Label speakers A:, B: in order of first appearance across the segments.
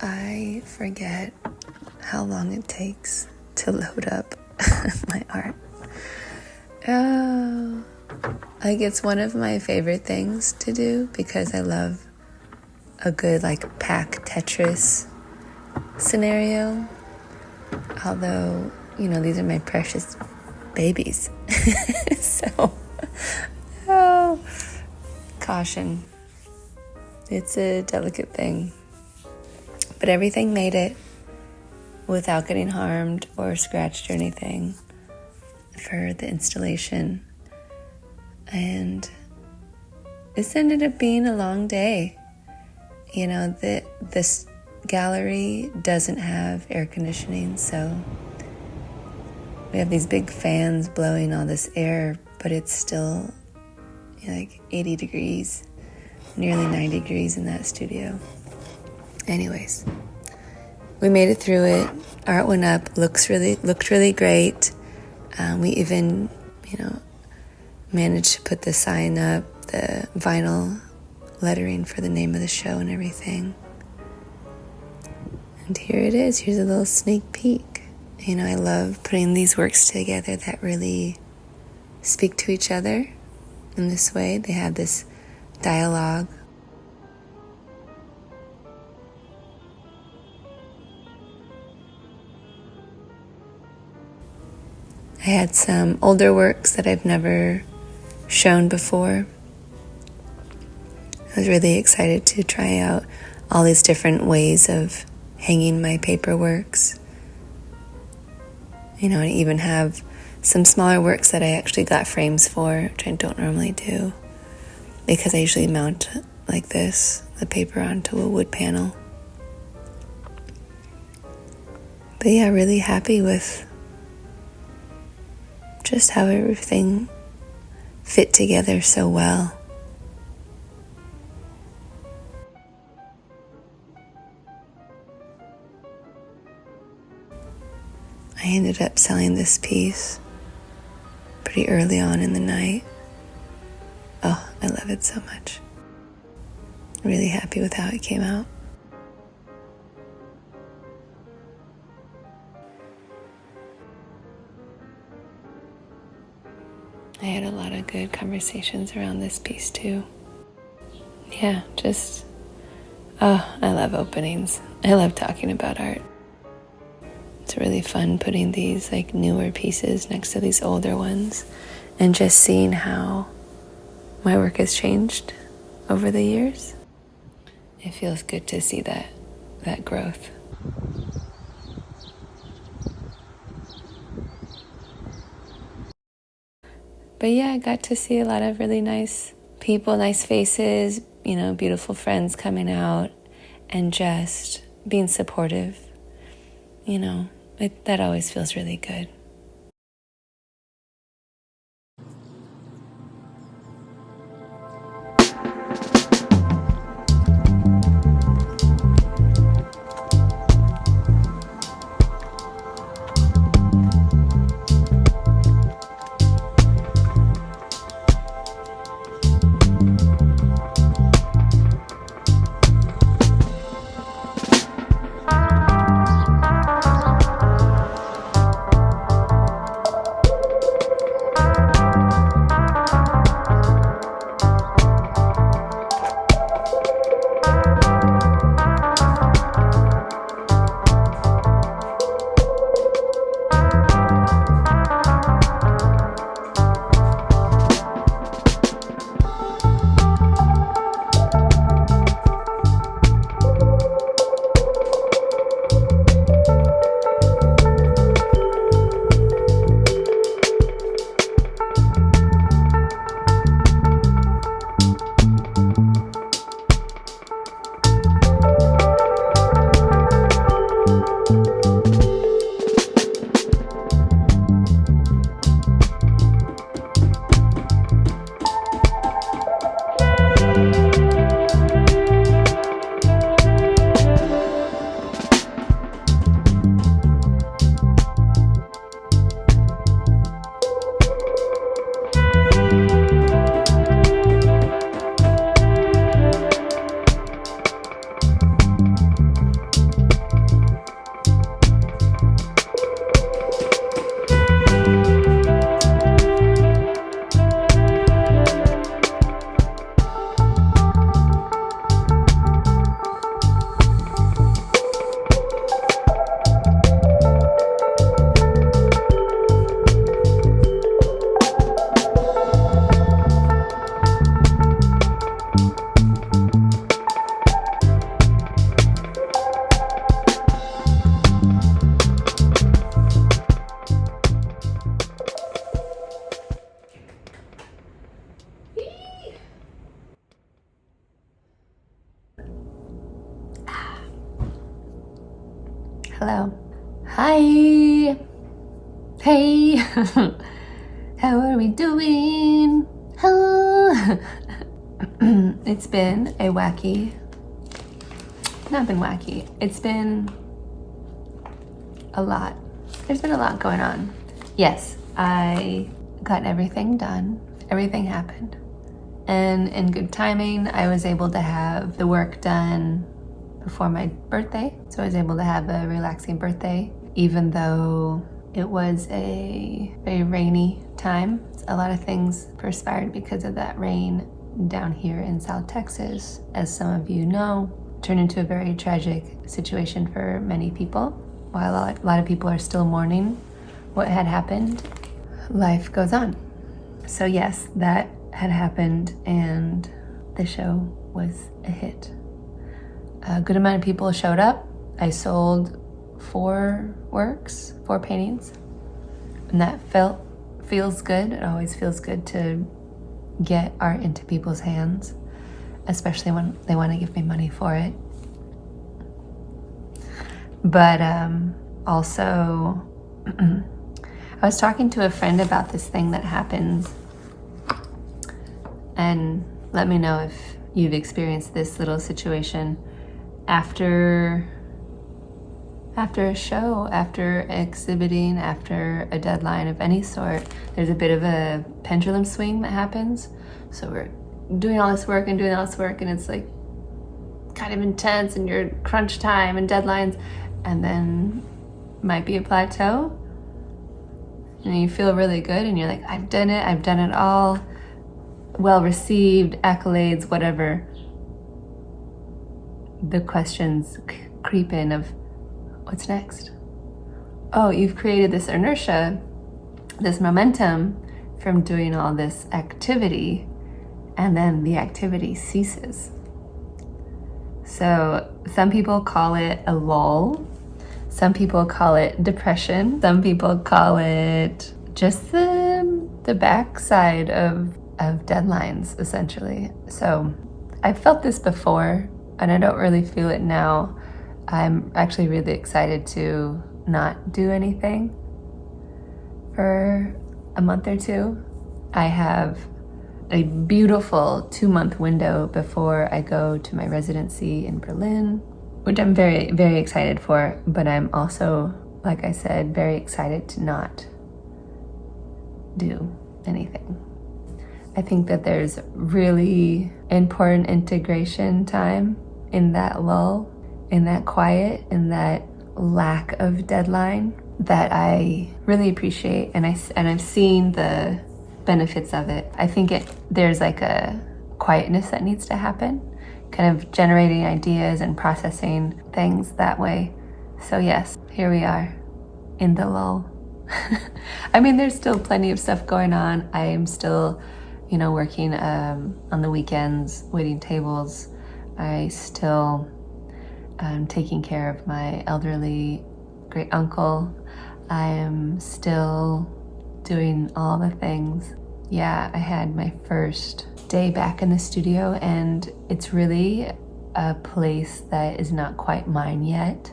A: I forget how long it takes to load up my art. Oh, it's one of my favorite things to do because I love a good pack Tetris scenario. Although, these are my precious babies. So, caution. It's a delicate thing. But everything made it without getting harmed or scratched or anything for the installation. And this ended up being a long day. This gallery doesn't have air conditioning, so we have these big fans blowing all this air, but it's still 80 degrees, nearly 90 degrees in that studio. Anyways, we made it through it. Art went up, looked really great. We even, managed to put the sign up, the vinyl lettering for the name of the show and everything. And here it is. Here's a little sneak peek. I love putting these works together that really speak to each other in this way. They have this dialogue. I had some older works that I've never shown before. I was really excited to try out all these different ways of hanging my paperworks. I even have some smaller works that I actually got frames for, which I don't normally do, because I usually mount like this, the paper onto a wood panel. But yeah, really happy with just how everything fit together so well. I ended up selling this piece pretty early on in the night. Oh, I love it so much. Really happy with how it came out. I had a lot of good conversations around this piece too. Yeah, I love openings. I love talking about art. It's really fun putting these newer pieces next to these older ones and just seeing how my work has changed over the years. It feels good to see that growth. But yeah, I got to see a lot of really nice people, nice faces, beautiful friends coming out and just being supportive. That always feels really good. Hello. Hi. Hey. How are we doing? Hello. It's been a wacky, not been wacky, it's been a lot. There's been a lot going on. Yes, I got everything done. Everything happened. And in good timing, I was able to have the work done before my birthday. So I was able to have a relaxing birthday, even though it was a very rainy time. A lot of things perspired because of that rain down here in South Texas. As some of you know, turned into a very tragic situation for many people. While a lot of people are still mourning what had happened, life goes on. So yes, that had happened and the show was a hit. A good amount of people showed up. I sold 4 paintings, and that feels good. It always feels good to get art into people's hands, especially when they want to give me money for it. But also, I was talking to a friend about this thing that happens, and let me know if you've experienced this little situation. After a show, after exhibiting, after a deadline of any sort, there's a bit of a pendulum swing that happens. So we're doing all this work, and it's like kind of intense, and you're crunch time and deadlines, and then might be a plateau, and you feel really good, and you're like, I've done it all, well received, accolades, whatever. The questions creep in of, what's next? Oh, you've created this inertia, this momentum from doing all this activity, and then the activity ceases. So some people call it a lull. Some people call it depression. Some people call it just the backside of deadlines, essentially. So I've felt this before, and I don't really feel it now. I'm actually really excited to not do anything for a month or 2. I have a beautiful 2-month window before I go to my residency in Berlin, which I'm very, very excited for, but I'm also, like I said, very excited to not do anything. I think that there's really important integration time in that lull, in that quiet, in that lack of deadline that I really appreciate, and I've seen the benefits of it. I think there's like a quietness that needs to happen, kind of generating ideas and processing things that way. So yes, here we are in the lull. I mean, there's still plenty of stuff going on. I am still, working on the weekends, waiting tables. I still taking care of my elderly great uncle. I am still doing all the things. Yeah, I had my first day back in the studio, and it's really a place that is not quite mine yet.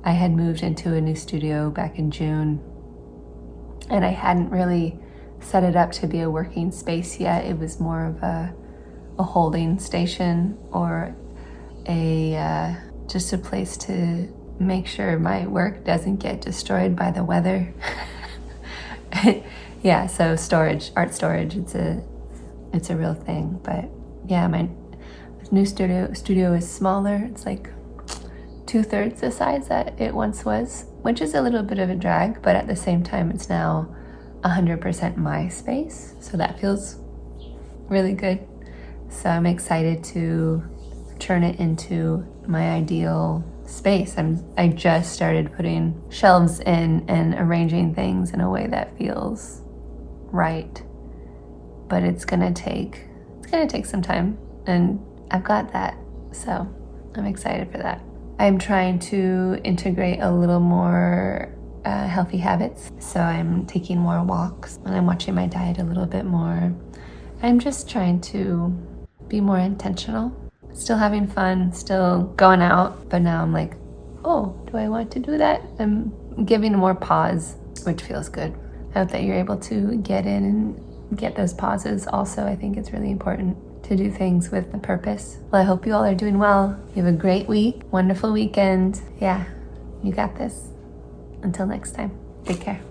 A: I had moved into a new studio back in June, and I hadn't really set it up to be a working space yet. It was more of a holding station, or just a place to make sure my work doesn't get destroyed by the weather. Yeah, so art storage, it's a real thing. But yeah, my new studio is smaller. It's like 2/3 the size that it once was, which is a little bit of a drag, but at the same time, it's now 100% my space. So that feels really good. So I'm excited to turn it into my ideal space. I just started putting shelves in and arranging things in a way that feels right, but it's gonna take some time, and I've got that, so I'm excited for that. I'm trying to integrate a little more healthy habits, so I'm taking more walks, and I'm watching my diet a little bit more. I'm just trying to be more intentional, still having fun, still going out, but now I'm like oh, do I want to do that? I'm giving more pause, which feels good. I hope that you're able to get in and get those pauses. Also, I think it's really important to do things with a purpose. Well, I hope you all are doing well. You have a great week, wonderful weekend. Yeah, you got this. Until next time, take care.